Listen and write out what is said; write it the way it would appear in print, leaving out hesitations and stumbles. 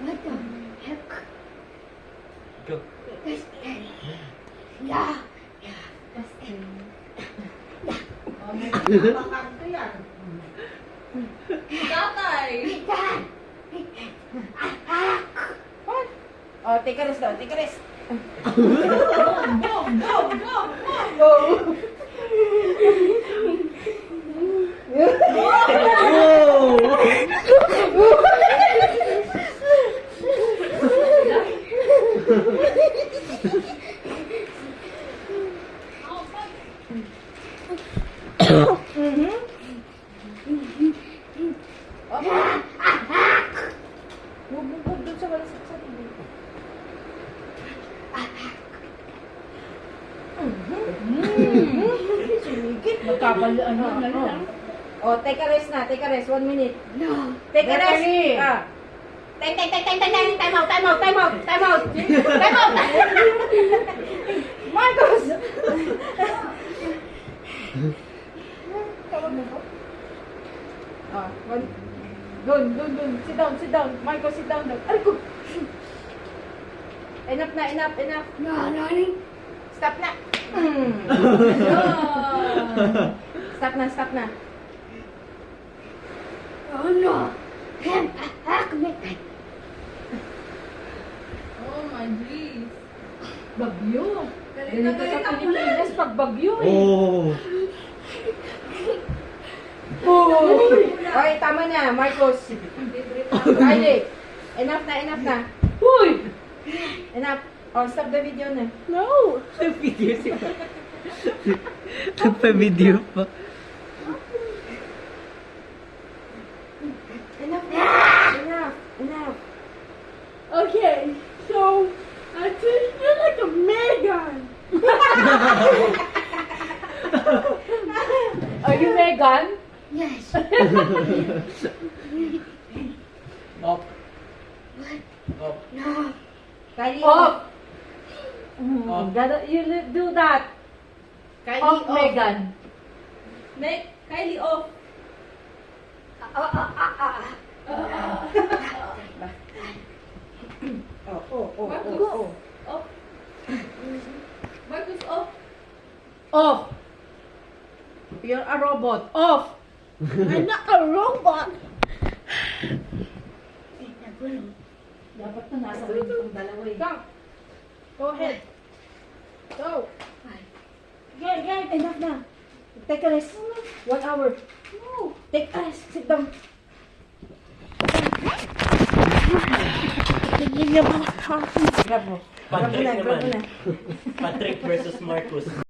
What the heck? Go. That's yeah. Makanto yan. Tatay! Oh, take a rest daw, take a rest. Bubog dun sa wala sa tubig. Sumigit. Magkabalaan na lang. Oh, take a rest na, take a rest. 1 minute. No. Take a rest. Natalie. Time out. Time out. Marcos! Tawag mo po? Ah, Doon. Sit down. Marcos, sit down. Aray ko! Enough. No, Nani. Stop na. Stop na. Oh no. Hack me. Oh my jeez. Bagyo. Galit Ganito na sa galit ang Pilipinas pag bagyo eh. Oh. Okay, tama na, Marcos. Kylie, enough na. Uy! Enough. Oh, stop the video na. No. Video siya. Nagpa-video pa. Enough. Okay. So I just feel like a Megan. Are you Megan? Yes. Up. What? Up. No. Kylie, Off! You do that. Kylie Off, off. Megan. Kylie off. Oh. Off. Marcos off. Off. You're a robot. Off. I'm not a robot. Dapat na nasa rin itong dalawa eh. Go ahead. Go. Game. Enough na. Take a rest. 1 hour. No. Take a rest. Sit down. Grab mo. Grab mo na. Patrick versus Marcos.